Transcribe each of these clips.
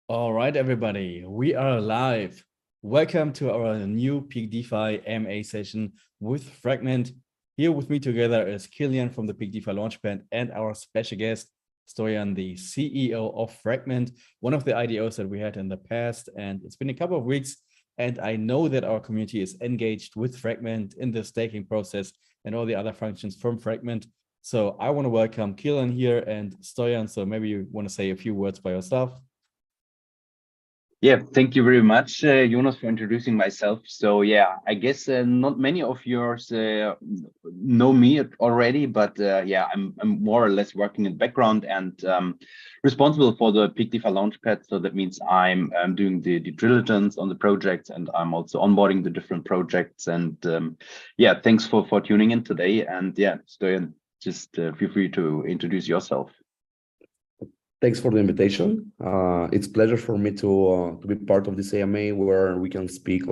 All right, everybody, we are live. Welcome to our new PEAKDEFI AMA session with Fragment. Here with me together is Killian from the PEAKDEFI Launchpad and our special guest, Stoyan, the CEO of Fragment, one of the IDOs that we had in the past. And it's been a couple of weeks, and I know that our community is engaged with Fragment in the staking process and all the other functions from Fragment. So I want to welcome Killian here and Stoyan. So maybe you want to say a few words by yourself. Yeah, thank you very much, Jonas, for introducing myself. So yeah, I guess not many of yours know me already, but yeah, I'm more or less working in the background and responsible for the PEAKDEFI Launchpad. So that means I'm doing the due diligence on the projects, and I'm also onboarding the different projects. And yeah, thanks for tuning in today. And yeah, Stoyan, just feel free to introduce yourself. Thanks for the invitation. It's a pleasure for me to be part of this AMA where we can speak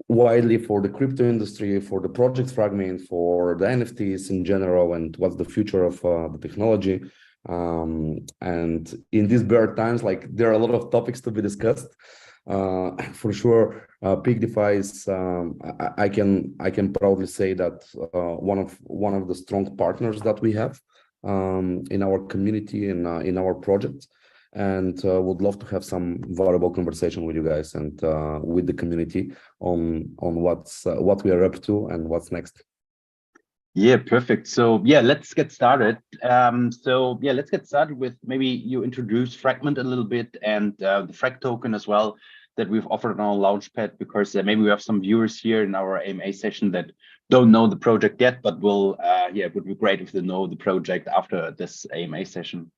widely for the crypto industry, for the project Fragment, for the NFTs in general, and what's the future of the technology. And in these bear times, there are a lot of topics to be discussed. For sure, PEAKDEFI is I can proudly say that one of the strong partners that we have in our community and in our project, and would love to have some valuable conversation with you guys and with the community on what we are up to and what's next. Yeah, perfect. So yeah, let's get started. So yeah, let's get started with maybe you introduce Fragment a little bit and the Frag token as well that we've offered on our Launchpad, because maybe we have some viewers here in our AMA session that don't know the project yet, but will yeah, it would be great if they know the project after this AMA session.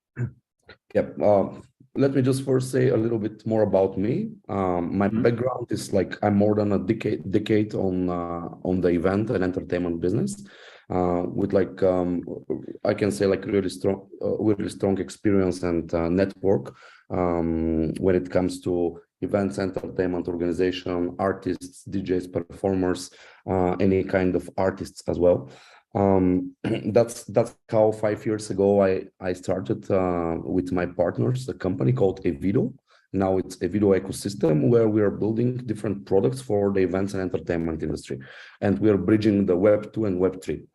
Yep. Let me just first say a little bit more about me. My background is I'm more than a decade on the event and entertainment business, with I can say really strong experience and network when it comes to events, entertainment organization, artists, DJs, performers, any kind of artists as well. That's how 5 years ago I started with my partners, a company called Evido. Now it's Evido ecosystem, where we are building different products for the events and entertainment industry, and we are bridging the Web 2 and Web 3.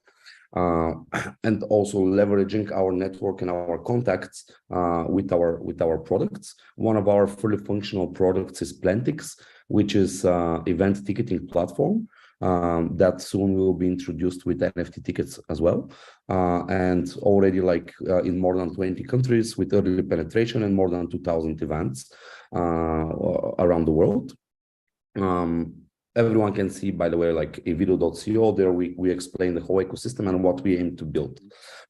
And also leveraging our network and our contacts with our products. One of our fully functional products is Plantix, which is event ticketing platform that soon will be introduced with NFT tickets as well, and already in more than 20 countries with early penetration and more than 2,000 events around the world. Everyone can see, by the way, evido.co. There we explain the whole ecosystem and what we aim to build.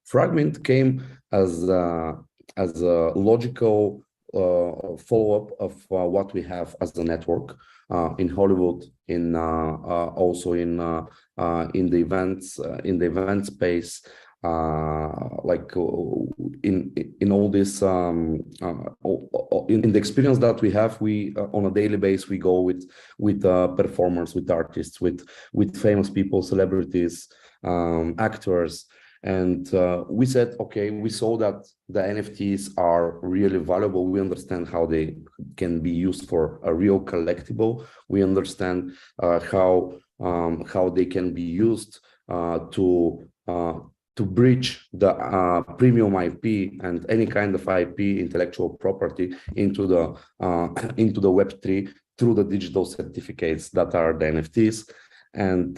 Fragment came as a logical follow-up of what we have as a network in Hollywood, also in the event space. In all this in the experience that we have, we on a daily basis we go with performers, with artists, with famous people, celebrities, actors, and we said, okay, we saw that the NFTs are really valuable. We understand how they can be used for a real collectible. We understand how they can be used to bridge the premium IP and any kind of IP, intellectual property, into the Web3 through the digital certificates that are the NFTs. And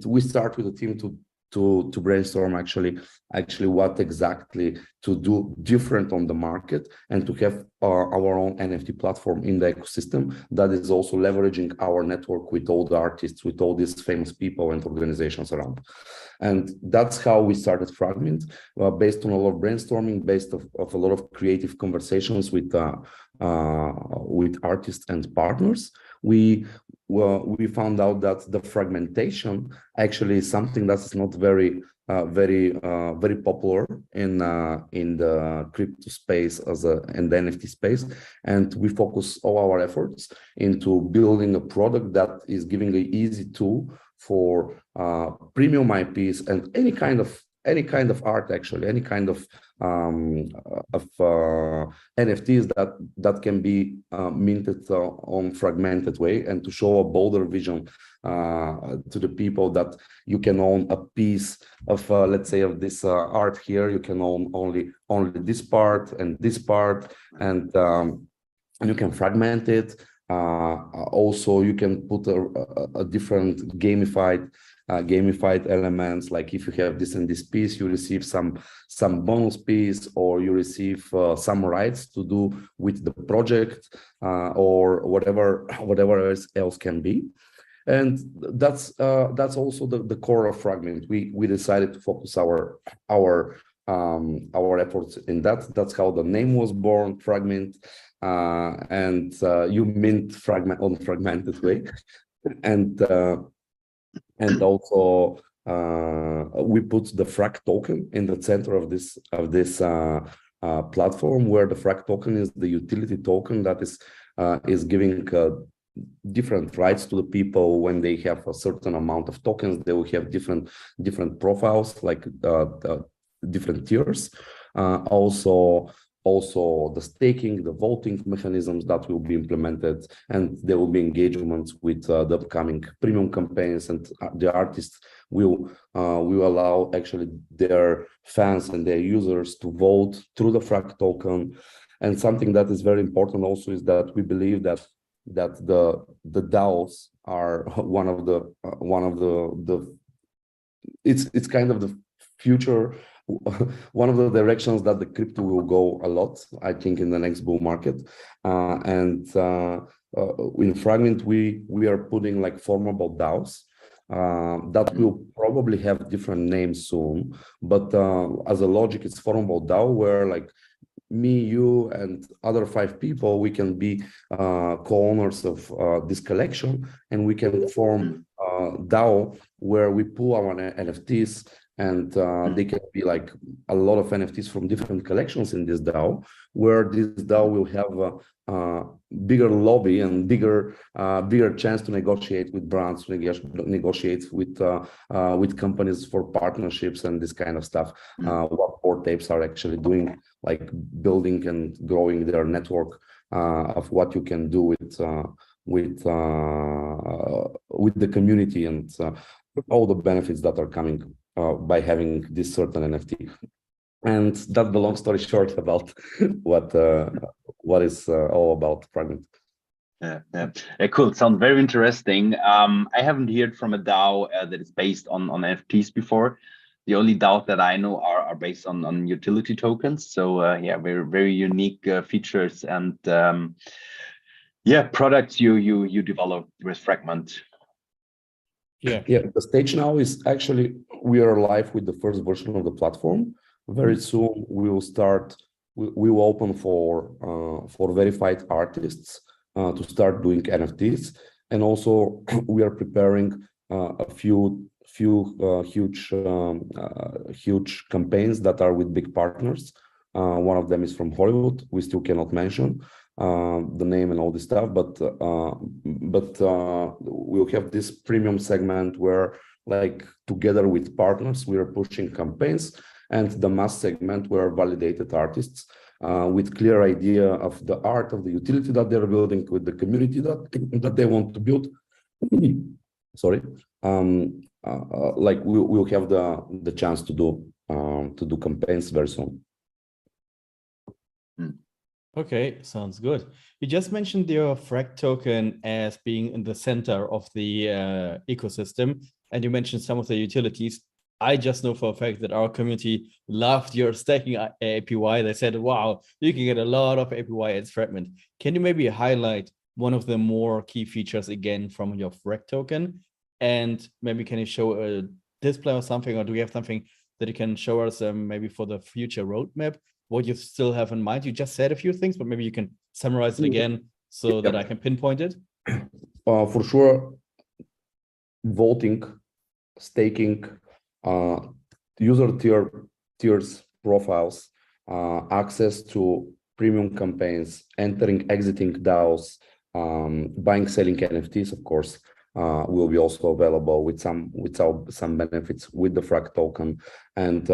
we start with the team to brainstorm actually what exactly to do different on the market, and to have our own NFT platform in the ecosystem that is also leveraging our network with all the artists, with all these famous people and organizations around. And that's how we started Fragment, based on a lot of brainstorming, based of a lot of creative conversations with artists and partners. We found out that the fragmentation actually is something that's not very popular in the crypto space and the NFT space, and we focus all our efforts into building a product that is giving an easy tool for premium IPs and any kind of any kind of art, actually, any kind of NFTs that can be minted on fragmented way, and to show a bolder vision to the people that you can own a piece of, let's say, of this art here. You can own only this part and this part, and you can fragment it. Also, you can put a different gamified elements, like if you have this and this piece, you receive some bonus piece, or you receive some rights to do with the project, or whatever else can be. And that's also the core of Fragment. We decided to focus our efforts in that. That's how the name was born, Fragment. And you mint fragment on fragmented way, and also we put the FRAG token in the center of this platform, where the FRAG token is the utility token that is giving different rights to the people. When they have a certain amount of tokens, they will have different profiles, like different tiers. Also the staking, the voting mechanisms that will be implemented, and there will be engagements with the upcoming premium campaigns, and the artists will allow actually their fans and their users to vote through the FRAG token. And something that is very important also is that we believe that the DAOs are one of the it's kind of the future, one of the directions that the crypto will go a lot, I think, in the next bull market. And in Fragment, we are putting like formable DAOs that will probably have different names soon. But as a logic, it's formable DAO, where like me, you, and other 5 people, we can be co-owners of this collection, and we can form DAO where we pool our NFTs. And they can be like a lot of NFTs from different collections in this DAO, where this DAO will have a bigger lobby and bigger chance to negotiate with brands, to negotiate with companies for partnerships and this kind of stuff. What Bored Apes are actually doing, like building and growing their network of what you can do with the community, and all the benefits that are coming by having this certain NFT. And that's the long story short about what is all about Fragment. Yeah, cool. Sounds very interesting. I haven't heard from a DAO that is based on NFTs before. The only DAOs that I know are based on utility tokens. So yeah, very unique features and products you develop with Fragment. Yeah. The stage now is actually, we are live with the first version of the platform. Very soon we will start. We will open for verified artists to start doing NFTs, and also we are preparing a few huge campaigns that are with big partners. One of them is from Hollywood. We still cannot mention the name and all this stuff, but we'll have this premium segment where, like, together with partners, we are pushing campaigns, and the mass segment where validated artists with clear idea of the art, of the utility that they're building, with the community that they want to build. Sorry, like we'll have the chance to do campaigns very soon. Okay, sounds good. You just mentioned your FRAG token as being in the center of the ecosystem, and you mentioned some of the utilities. I just know for a fact that our community loved your staking APY. They said, wow, you can get a lot of APY as Fragment. Can you maybe highlight one of the more key features again from your FRAG token? And maybe can you show a display or something, or do we have something that you can show us maybe for the future roadmap? What you still have in mind? You just said a few things, but maybe you can summarize it again so that I can pinpoint it. For sure, voting, staking, user tiers, profiles, access to premium campaigns, entering, exiting DAOs, buying, selling NFTs, of course. will be also available with some benefits with the FRAG token, and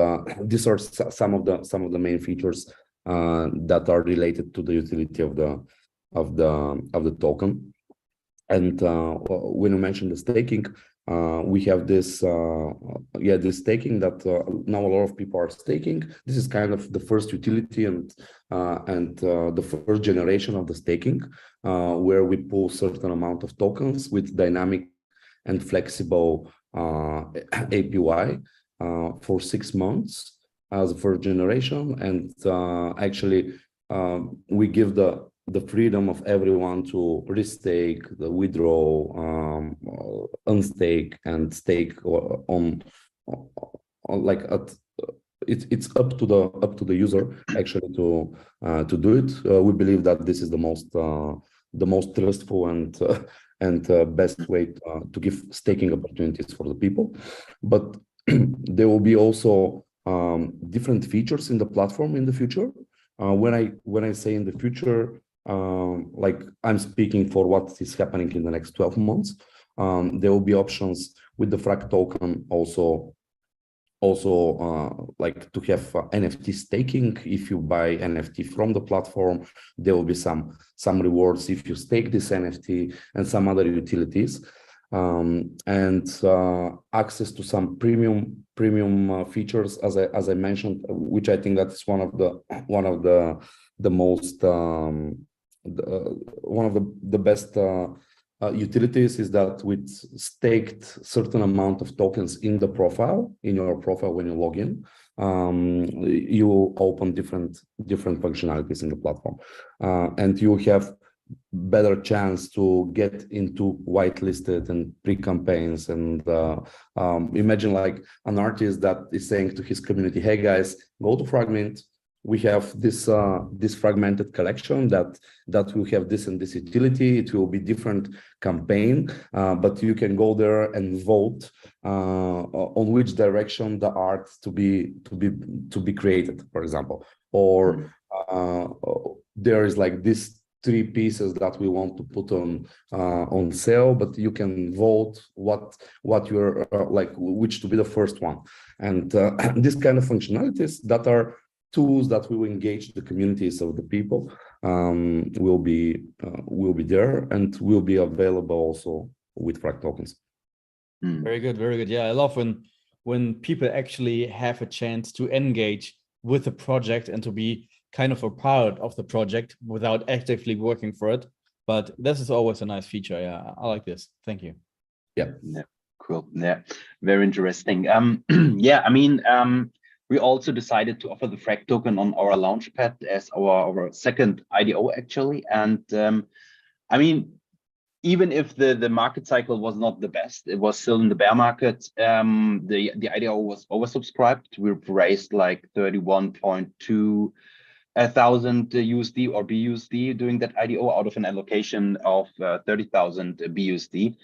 these are some of the main features that are related to the utility of the token. And when you mentioned the staking, we have this this staking that now a lot of people are staking. This is kind of the first utility and the first generation of the staking, where we pull certain amount of tokens with dynamic and flexible APY for 6 months as a first generation, and actually we give the freedom of everyone to restake, the withdraw, unstake, and stake on like it's up to the user actually to do it. We believe that this is the most trustful and best way to give staking opportunities for the people. But there will be also different features in the platform in the future. When I say in the future, like I'm speaking for what is happening in the next 12 months. There will be options with the FRAG token also like to have NFT staking. If you buy NFT from the platform, there will be some rewards if you stake this NFT, and some other utilities, and access to some premium features, as I mentioned, which I think that's one of the most one of the best utilities is that with staked certain amount of tokens in your profile when you log in, you will open different functionalities in the platform, and you have better chance to get into whitelisted and pre-campaigns. And imagine like an artist that is saying to his community, hey guys, go to FRAGMINT. We have this fragmented collection that will have this and this utility. It will be different campaign, but you can go there and vote on which direction the art to be created, for example. Or there is like this 3 pieces that we want to put on sale, but you can vote what you're like, which to be the first one. And this kind of functionalities that are tools that will engage the communities of the people will be there and will be available also with FRAG tokens. Very good, very good. Yeah, I love when people actually have a chance to engage with the project and to be kind of a part of the project without actively working for it. But this is always a nice feature. Yeah, I like this. Thank you. Yeah, cool. Yeah, very interesting. Yeah, I mean, we also decided to offer the FRAG token on our Launchpad as our second IDO actually. And I mean, even if the market cycle was not the best, it was still in the bear market. The IDO was oversubscribed. We raised like 31.2 thousand USD or BUSD doing that IDO out of an allocation of 30,000 BUSD.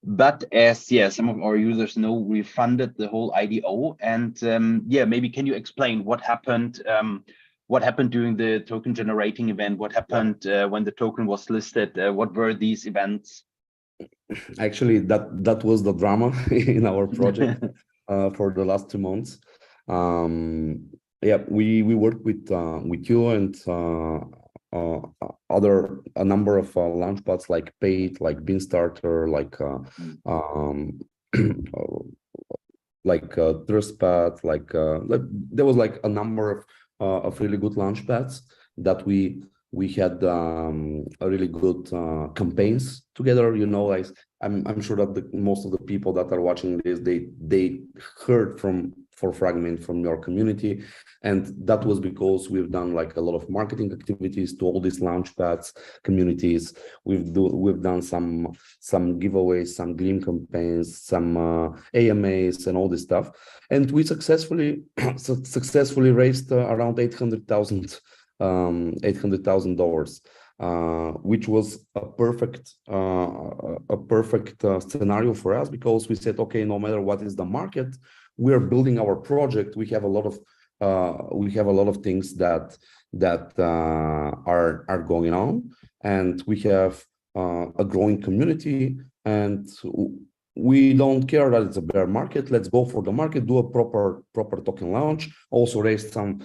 But as some of our users know, we funded the whole IDO, and maybe can you explain what happened? What happened during the token generating event? What happened when the token was listed? What were these events? Actually, that was the drama in our project for the last 2 months. We worked with you and a number of launchpads like Paid, like Beanstarter, like Trustpad, like there was like a number of really good launchpads that we had a really good campaigns together. You know, like I'm sure that most of the people that are watching this, they heard for FRAGMINT from your community, and that was because we've done like a lot of marketing activities to all these launchpads communities. We've done some giveaways, some green campaigns, some AMAs, and all this stuff, and we successfully raised around $800,000. Which was a perfect scenario for us, because we said, okay, no matter what is the market, we are building our project. We have a lot of things that are going on, and we have a growing community, and we don't care that it's a bear market. Let's go for the market, do a proper token launch, also raise some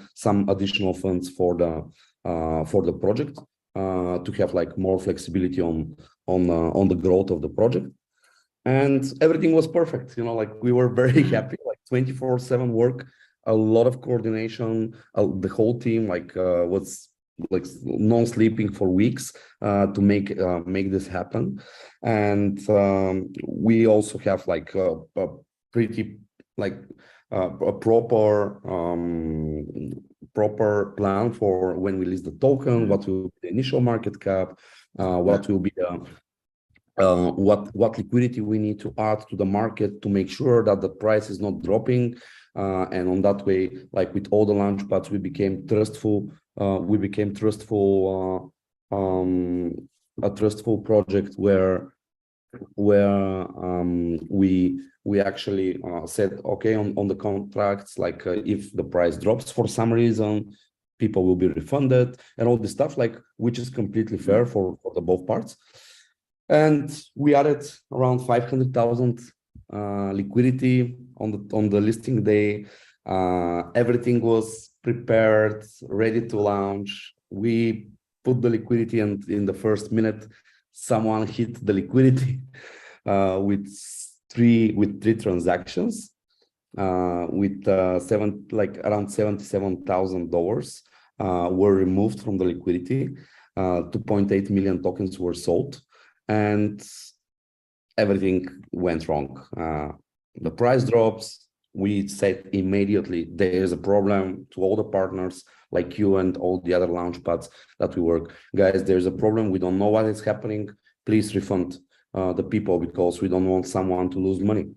additional funds for the project to have like more flexibility on the growth of the project. And everything was perfect, you know, like we were very happy, like 24/7 work, a lot of coordination, the whole team was like non-sleeping for weeks to make this happen. And we also have like a pretty like a proper plan for when we list the token, what will be the initial market cap, what will be what liquidity we need to add to the market to make sure that the price is not dropping, and on that way, like with all the launchpads, we became trustful. A trustful project where we actually said okay on the contracts, like if the price drops for some reason, people will be refunded and all this stuff, like which is completely fair for the both parts. And we added around 500,000 liquidity on the listing day. Everything was prepared, ready to launch. We put the liquidity, and in the first minute, someone hit the liquidity with three transactions with around $77,000 were removed from the liquidity. 2.8 million tokens were sold, and everything went wrong. The price drops. We said immediately there is a problem to all the partners like you and all the other launchpads that we work. Guys, there's a problem. We don't know what is happening. Please refund the people, because we don't want someone to lose money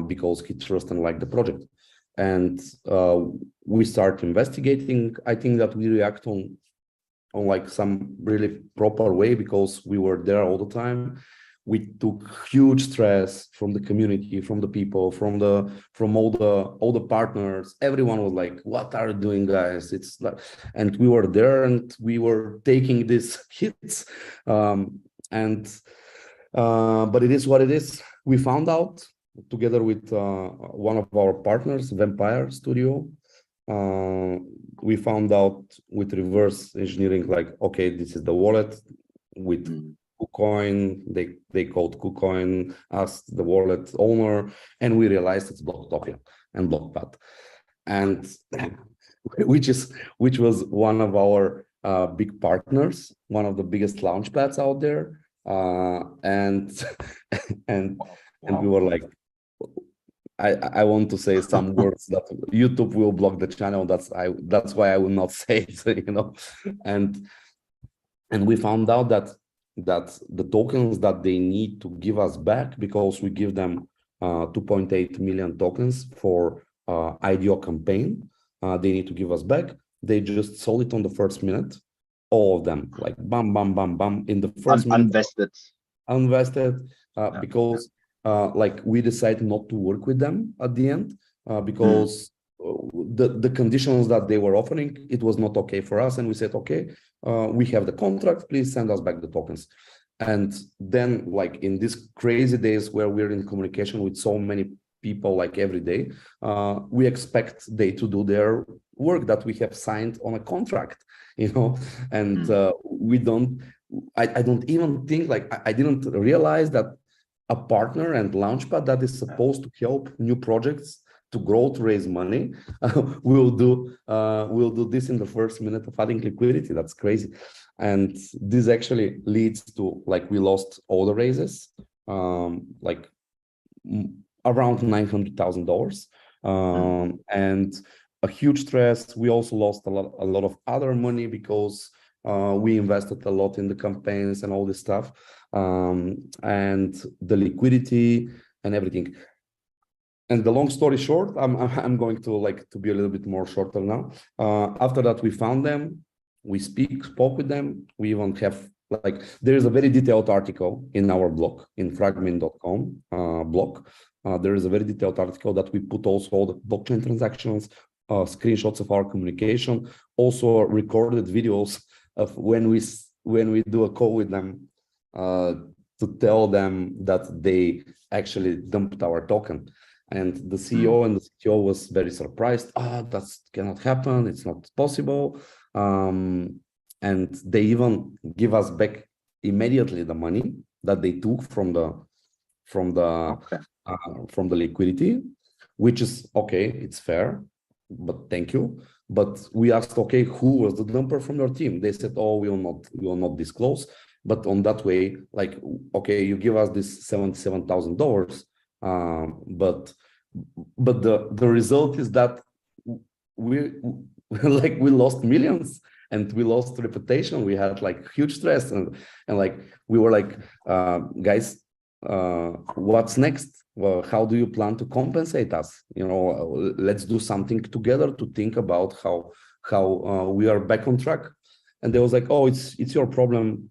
because he trusts and like the project. And we start investigating. I think that we react on like some really proper way, because we were there all the time. We took huge stress from the community, from the people, from all the partners. Everyone was like, "What are you doing, guys?" It's like, and we were there and we were taking these hits. But it is what it is. We found out together with one of our partners, Vampire Studio. We found out with reverse engineering, like, okay, this is the wallet with KuCoin. They called KuCoin as the wallet owner, and we realized it's Blocktopia and Blockpad, and which was one of our big partners, one of the biggest launchpads out there, and we were like, I want to say some words that YouTube will block the channel. That's why I will not say it, you know. And we found out that the tokens that they need to give us back, because we give them 2.8 million tokens for IDO campaign, they need to give us back. They just sold it on the first minute, all of them, like bam, bam, bam, bam, in the first minute. Unvested, because like we decided not to work with them at the end, because the conditions that they were offering, it was not okay for us, and we said, okay, we have the contract, please send us back the tokens. And then, like, in these crazy days where we're in communication with so many people, like every day, we expect they to do their work that we have signed on a contract, you know. And we don't, I don't even think, like, I didn't realize that a partner and Launchpad that is supposed to help new projects to grow, to raise money, we'll do this in the first minute of adding liquidity. That's crazy. And this actually leads to, like, we lost all the raises, like around $900,000, and a huge stress. We also lost a lot of other money, because we invested a lot in the campaigns and all this stuff, and the liquidity and everything. And the long story short, I'm going to be a little bit more shorter now. After that, we found them, we spoke with them. We even have, like, there is a very detailed article in our blog, in fragmint.com blog. There is a very detailed article that we put also all the blockchain transactions, screenshots of our communication, also recorded videos of when we do a call with them, to tell them that they actually dumped our token. And the CEO and the CTO was very surprised. That cannot happen. It's not possible. And they even give us back immediately the money that they took from the liquidity, which is okay. It's fair, but thank you. But we asked, okay, who was the dumper from your team? They said, oh, we will not disclose. But on that way, like, okay, you give us this $77,000, but the result is that we lost millions and we lost reputation. We had like huge stress and like we were like, guys, what's next? Well, how do you plan to compensate us? You know, let's do something together to think about how we are back on track. And they was like, oh, it's your problem.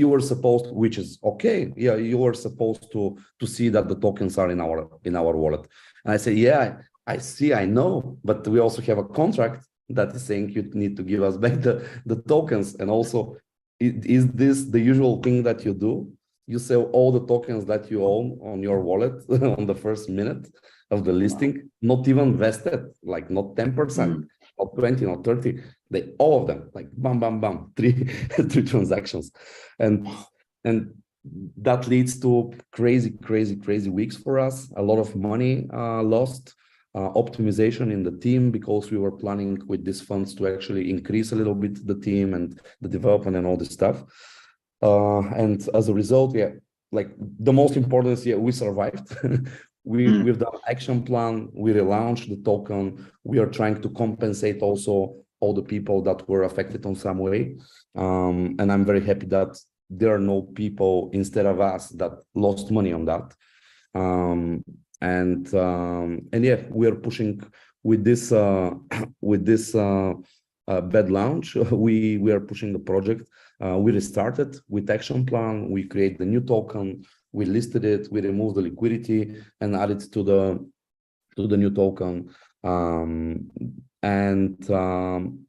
You were supposed, which is okay. Yeah, you were supposed to see that the tokens are in our wallet. And I say, yeah, I see, I know, but we also have a contract that is saying you need to give us back the tokens. And also, is this the usual thing that you do? You sell all the tokens that you own on your wallet on the first minute of the listing, not even vested, like not 10%, not 20, not 30. All of them, like bam, bam, bam, three transactions, and that leads to crazy weeks for us. A lot of money lost, optimization in the team, because we were planning with these funds to actually increase a little bit the team and the development and all this stuff. And as a result, yeah, like the most important is, yeah, we survived. We've done action plan. We relaunched the token. We are trying to compensate also all the people that were affected on some way. And I'm very happy that there are no people instead of us that lost money on that. And yeah, we are pushing with this bad launch. We are pushing the project. We restarted with action plan. We create the new token. We listed it. We removed the liquidity and added to the new token.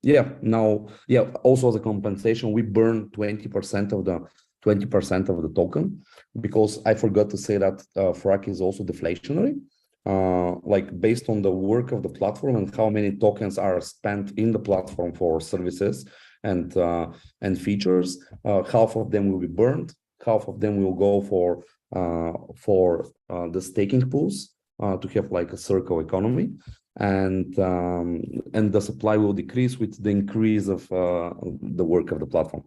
Yeah, now, yeah, also as a compensation, we burn 20% of the token, because I forgot to say that FRAG is also deflationary. Like based on the work of the platform and how many tokens are spent in the platform for services and features, half of them will be burned, half of them will go for the staking pools to have like a circle economy, and the supply will decrease with the increase of the work of the platform.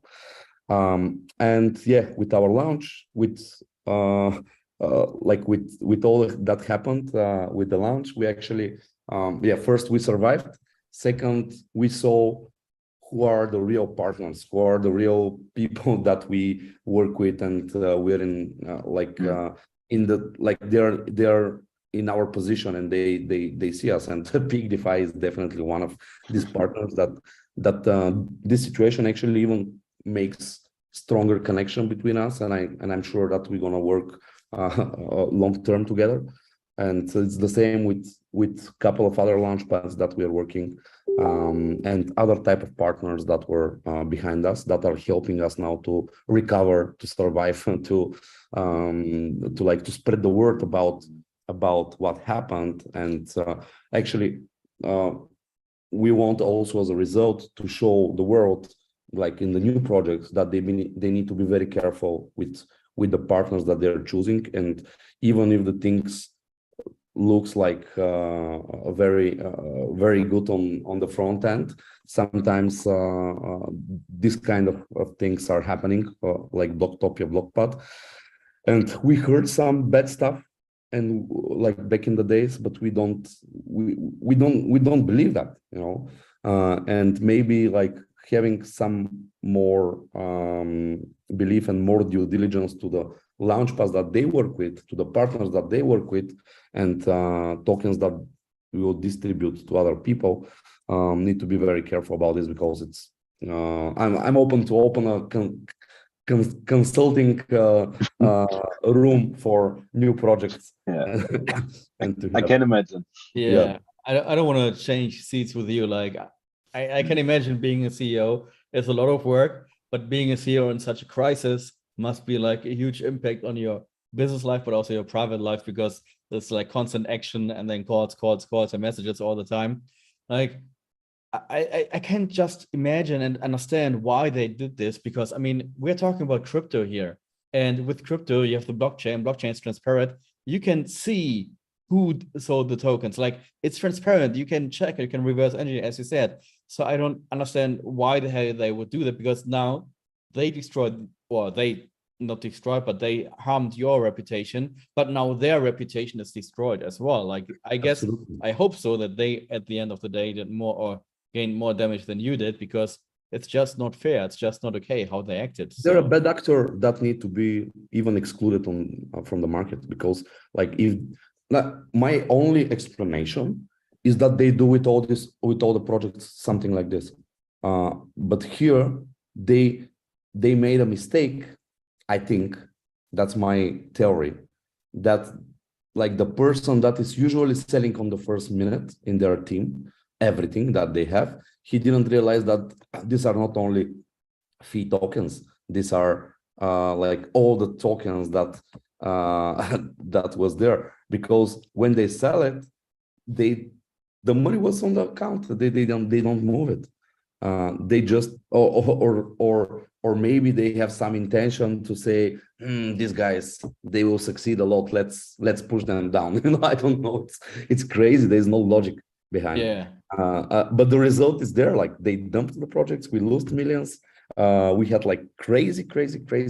And yeah, with our launch, with all that happened with the launch, we actually first we survived. Second, we saw who are the real partners, who are the real people that we work with, and we're in they're in our position, and they see us. And PEAKDEFI is definitely one of these partners that this situation actually even makes stronger connection between us, and I'm sure that we're gonna work long term together. And so it's the same with a couple of other launchpads that we are working, and other type of partners that were behind us that are helping us now to recover, to survive, and to spread the word about what happened. And actually, we want also as a result to show the world, like in the new projects, that they need to be very careful with the partners that they're choosing. And even if the things looks like very good on the front end, sometimes this kind of things are happening, like Blocktopia, Blockpad. And we heard some bad stuff, and like back in the days, but we don't believe that, you know. And maybe like having some more belief and more due diligence to the launchpads that they work with, to the partners that they work with, and tokens that we will distribute to other people, need to be very careful about this, because it's I'm open to open a consulting room for new projects. Yeah. And I can imagine. Yeah. I don't want to change seats with you. Like I can imagine being a CEO. It's a lot of work, but being a CEO in such a crisis must be like a huge impact on your business life, but also your private life, because there's like constant action and then calls and messages all the time. Like, I can't just imagine and understand why they did this, because I mean, we're talking about crypto here. And with crypto, you have the blockchain is transparent. You can see who sold the tokens. Like, it's transparent. You can check, you can reverse engineer, as you said. So I don't understand why the hell they would do that, because now they destroyed, or they not destroyed, but they harmed your reputation. But now their reputation is destroyed as well. Like, I guess, Absolutely. I hope so that they, at the end of the day, did more or gained more damage than you did, because it's just not fair. It's just not okay how they acted. They're a bad actor that need to be even excluded from the market, because like, if my only explanation is that they do with all the projects something like this, but here they made a mistake. I think that's my theory, that like the person that is usually selling on the first minute in their team everything that they have, he didn't realize that these are not only fee tokens, these are like all the tokens that that was there, because when they sell it, the money was on the account. They don't move it. They just or maybe they have some intention to say, these guys, they will succeed a lot, let's push them down. You know, I don't know, it's crazy. There's no logic behind. Yeah. But the result is there. Like, they dumped the projects, we lost millions. We had like crazy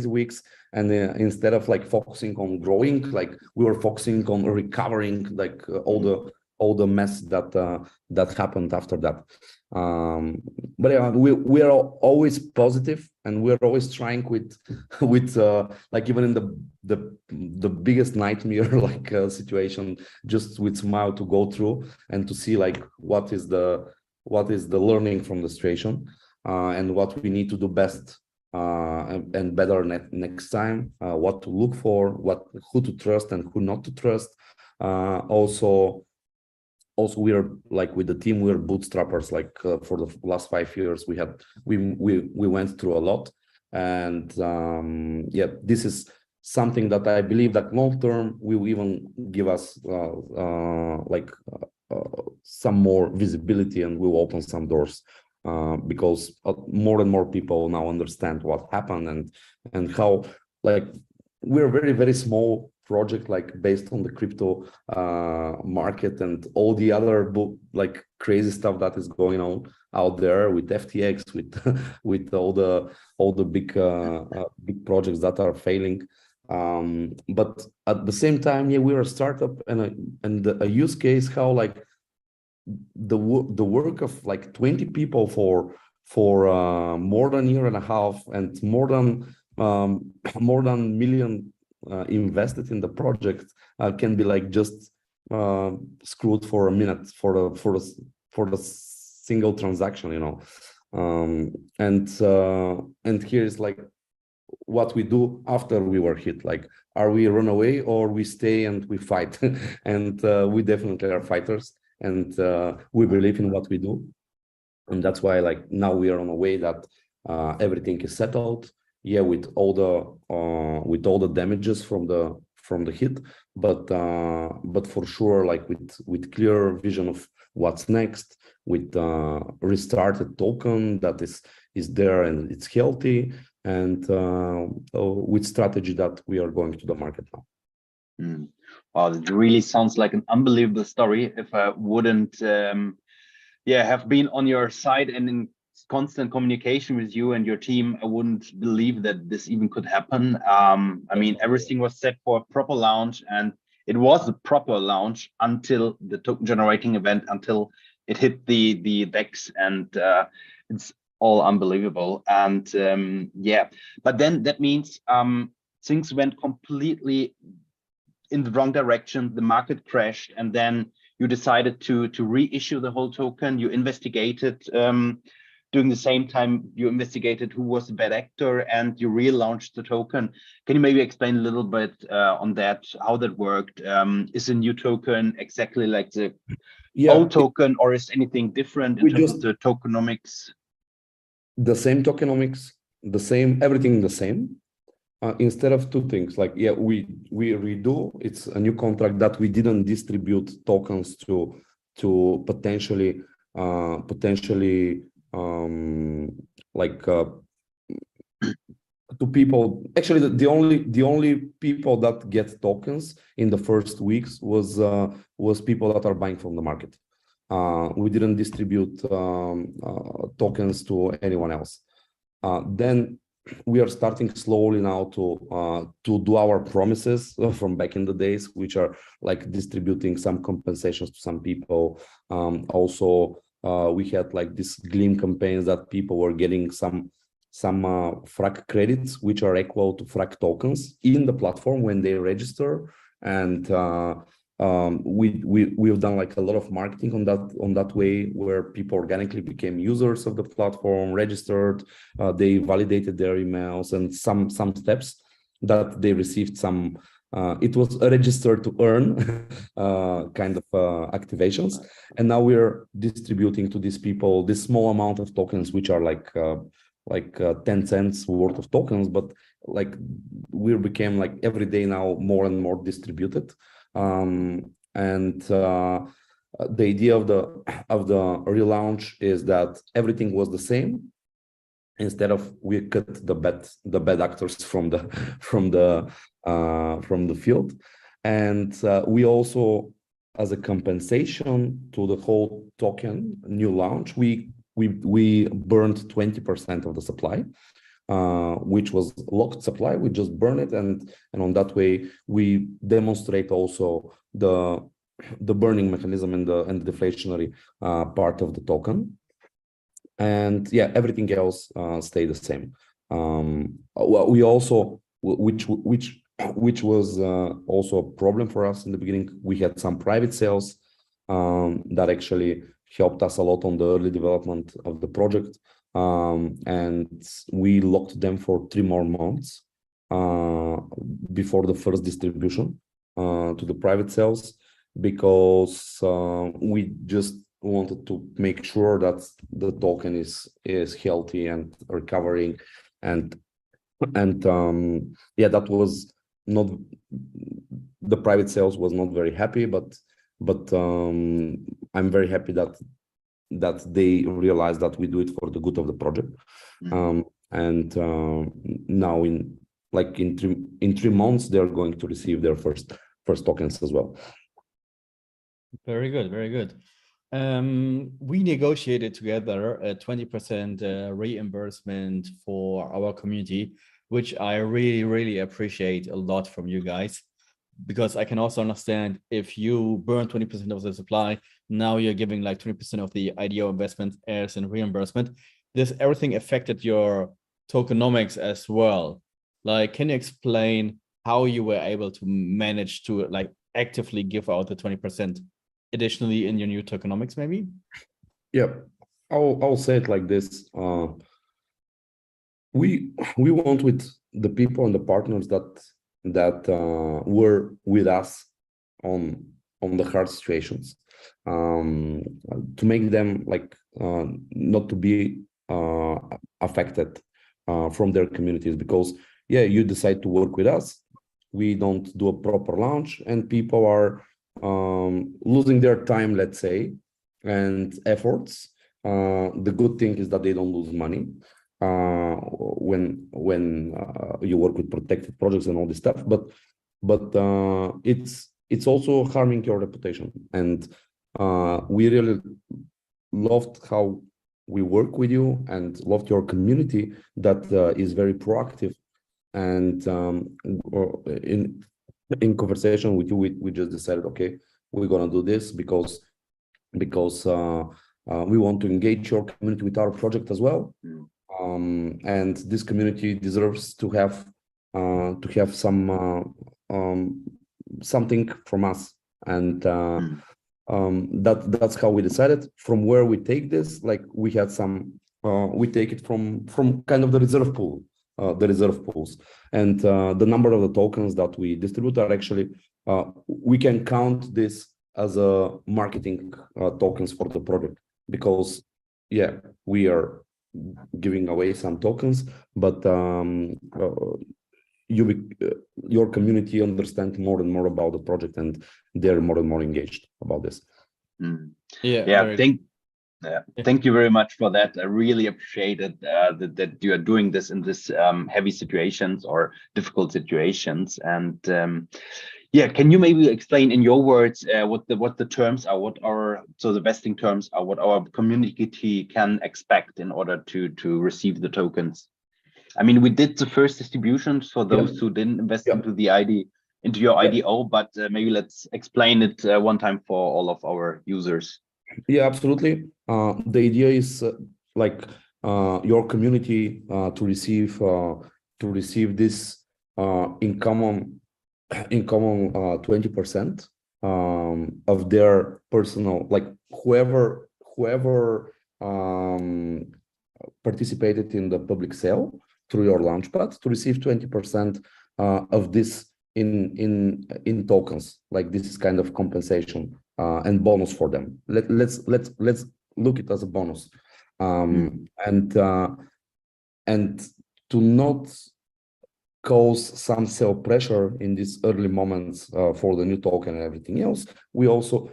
weeks, and instead of like focusing on growing, like we were focusing on recovering like all the mess that happened after that. But yeah, we are always positive, and we're always trying with like, even in the biggest nightmare like situation, just with smile to go through and to see like what is the learning from the situation, and what we need to do best and better next time, what to look for, who to trust and who not to trust. Also, we are like, with the team, we're bootstrappers. Like for the last 5 years, we went through a lot, and yeah, this is something that I believe that long term will even give us some more visibility, and will open some doors, because more and more people now understand what happened, and how, like, we're a very small project, like based on the crypto market and all the other like crazy stuff that is going on out there with FTX, with all the big projects that are failing. But at the same time, yeah, we're a startup and a use case, how like the work of like 20 people for more than a year and a half, and more than million invested in the project, can be like just screwed for a minute for the single transaction, you know. And here's like what we do after we were hit. Like, are we run away, or we stay and we fight? And we definitely are fighters, and we believe in what we do, and that's why like now we are on a way that everything is settled. Yeah, with all the damages from the hit, but for sure, like with clear vision of what's next, with restarted token that is there and it's healthy, and with strategy that we are going to the market now. Wow, it really sounds like an unbelievable story. If I wouldn't have been on your side and in constant communication with you and your team, I wouldn't believe that this even could happen. I mean, everything was set for a proper launch, and it was a proper launch until the token generating event, until it hit the DEX, and it's all unbelievable. And but then that means things went completely in the wrong direction. The market crashed, and then you decided to reissue the whole token. You investigated. During the same time, you investigated who was the bad actor, and you relaunched the token. Can you maybe explain a little bit on that, how that worked? Is a new token exactly like the old token, or is anything different in terms of the tokenomics? The same tokenomics, the same, everything the same. Instead of two things, like, yeah, we redo, it's a new contract that we didn't distribute tokens to potentially like to people. Actually, the only people that get tokens in the first weeks was people that are buying from the market. We didn't distribute tokens to anyone else. Then we are starting slowly now to do our promises from back in the days, which are like distributing some compensations to some people. Also, we had like these Gleam campaigns that people were getting some FRAG credits, which are equal to FRAG tokens in the platform when they register. And we've done like a lot of marketing on that way, where people organically became users of the platform, registered, they validated their emails, and some steps that they received some. It was a register to earn kind of activations, and now we're distributing to these people this small amount of tokens, which are like 10 cents worth of tokens, but like we became like every day now more and more distributed. The idea of the relaunch is that everything was the same. Instead of we cut the bad actors from the field, and we also, as a compensation to the whole token new launch, we burned 20% of the supply, which was locked supply. We just burn it, and on that way we demonstrate also the burning mechanism and the deflationary part of the token. And yeah, everything else stayed the same. Well, we also, which was also a problem for us in the beginning, we had some private sales that actually helped us a lot on the early development of the project. And we locked them for 3 more months before the first distribution to the private sales, because we just wanted to make sure that the token is healthy and recovering, and yeah, that was not, the private sales was not very happy, but I'm very happy that they realized that we do it for the good of the project. And now in 3 months they're going to receive their first tokens as well. Very good, very good. We negotiated together a 20% reimbursement for our community, which I really appreciate a lot from you guys, because I can also understand if you burn 20% of the supply, now you're giving like 20% of the IDO investment as a reimbursement. This everything affected your tokenomics as well. Like, can you explain how you were able to manage to like actively give out the 20% additionally in your new tokenomics, maybe? Yeah, I'll say it like this. We want with the people and the partners that were with us on the hard situations, to make them like not to be affected from their communities, because yeah, you decide to work with us, we don't do a proper launch, and people are losing their time, let's say, and efforts. The good thing is that they don't lose money when you work with protected projects and all this stuff, but it's also harming your reputation. And we really loved how we work with you and loved your community that is very proactive. And in conversation with you, we just decided, okay, we're gonna do this because we want to engage your community with our project as well. And this community deserves to have some something from us, and that's how we decided. From where we take this, like we had some, we take it from kind of the reserve pool, the reserve pools, and the number of the tokens that we distribute are actually, we can count this as a marketing tokens for the project, because yeah, we are giving away some tokens, but your community understand more and more about the project, and they're more and more engaged about this. Yeah, thank you very much for that. I really appreciate it that you are doing this in this heavy situations or difficult situations. And yeah, can you maybe explain in your words what the terms are, the vesting terms are, what our community can expect in order to receive the tokens? I mean, we did the first distributions for those who didn't invest into your IDO, but maybe let's explain it one time for all of our users. Yeah, absolutely. The idea is your community to receive this in common 20% of their personal, like whoever participated in the public sale through your Launchpad, to receive 20% of this in tokens. Like, this is kind of compensation and bonus for them. Let's look it as a bonus, and to not cause some sell pressure in these early moments for the new token and everything else. We also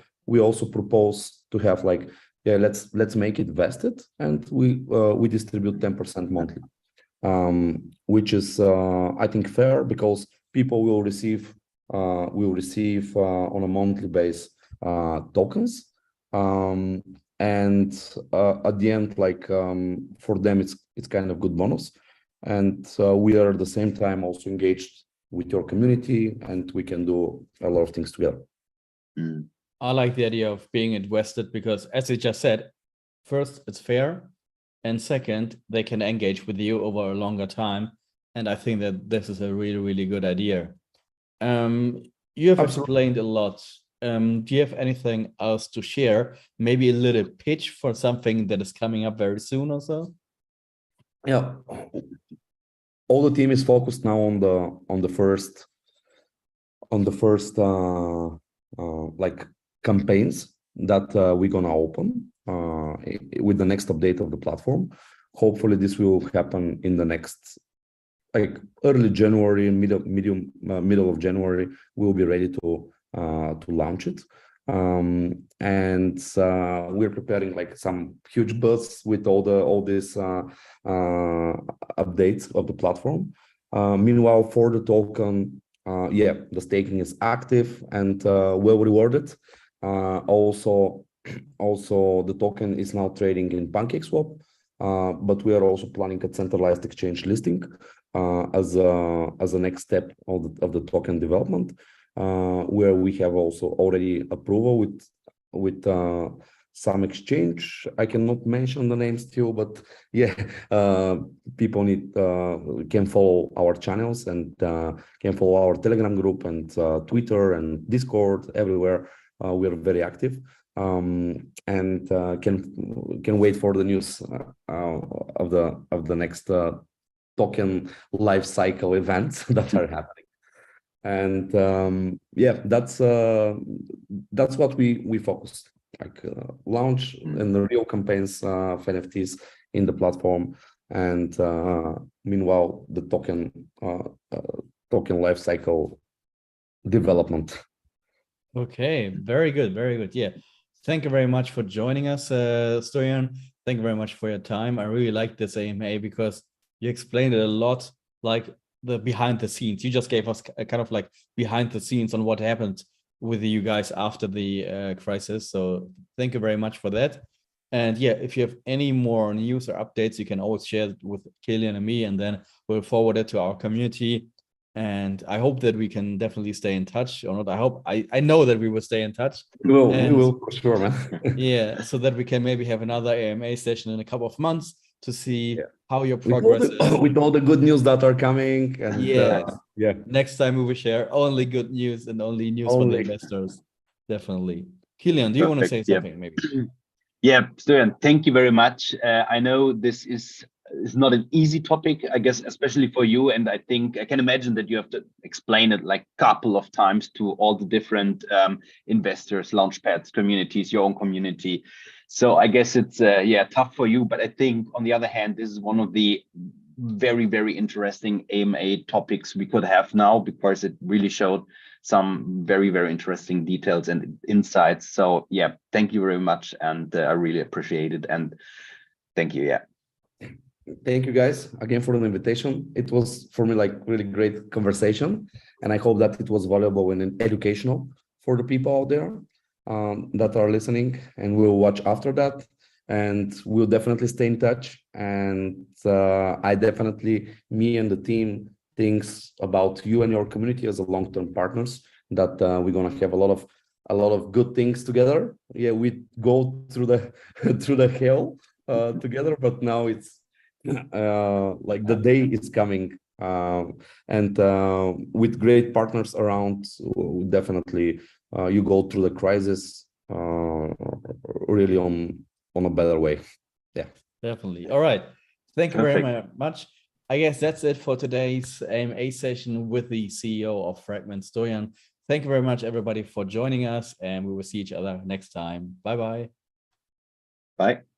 propose to have let's make it vested, and we distribute 10% monthly, which is I think fair, because people will receive on a monthly basis tokens, and at the end, for them it's kind of good bonus, and we are at the same time also engaged with your community, and we can do a lot of things together. I like the idea of being invested, because as you just said, first, it's fair, and second, they can engage with you over a longer time. And I think that this is a really, really good idea. You have explained a lot. Do you have anything else to share? Maybe a little pitch for something that is coming up very soon or so? Yeah, all the team is focused now on the first campaigns that we're gonna open with the next update of the platform. Hopefully this will happen in the next early January, middle of January. We'll be ready to launch it, and we're preparing some huge buzz with all these updates of the platform. Meanwhile, for the token, the staking is active and well rewarded. Also the token is now trading in PancakeSwap, but we are also planning a centralized exchange listing as a next step of the token development, where we have also already approval with some exchange. I cannot mention the name still, but people can follow our channels and can follow our Telegram group and Twitter and Discord. Everywhere we are very active, and can wait for the news of the next token life cycle events that are happening. And that's what we focus, launch and the real campaigns of NFTs in the platform, and meanwhile the token life cycle development. Okay, very good, very good. Yeah, thank you very much for joining us, Stoyan. Thank you very much for your time. I really like this AMA because you explained it a lot, like the behind the scenes. You just gave us a kind of behind the scenes on what happened with you guys after the crisis. So thank you very much for that. And yeah, if you have any more news or updates, you can always share it with Kilian and me, and then we'll forward it to our community. And I hope that we can definitely stay in touch, or not. I know that we will stay in touch. We will for sure, man. Yeah, so that we can maybe have another AMA session in a couple of months to see how your progress is. With all the good news that are coming. And next time we will share only good news and only news for the investors. Definitely. Kilian, do you want to say something maybe? Yeah, Stoyan, thank you very much. I know this is is not an easy topic, I guess, especially for you. And I think I can imagine that you have to explain it like a couple of times to all the different investors, launchpads, communities, your own community. So I guess it's yeah, tough for you. But I think on the other hand, this is one of the very, very interesting AMA topics we could have now, because it really showed some very, very interesting details and insights. So yeah, thank you very much. And I really appreciate it. And thank you. Yeah. Thank you guys again for the invitation. It was for me like really great conversation, and I hope that it was valuable and educational for the people out there that are listening, and we'll watch after that, and we'll definitely stay in touch. And I definitely, me and the team thinks about you and your community as a long-term partners, that we're gonna have a lot of good things together. Yeah, we go through the through the hell together, but now it's like the day is coming, and with great partners around, definitely you go through the crisis really on a better way. Yeah, definitely. All right, thank you Perfect. very much. I guess that's it for today's AMA session with the CEO of FRAGMINT, Stoyan. Thank you very much, everybody, for joining us, and we will see each other next time. Bye-bye. Bye.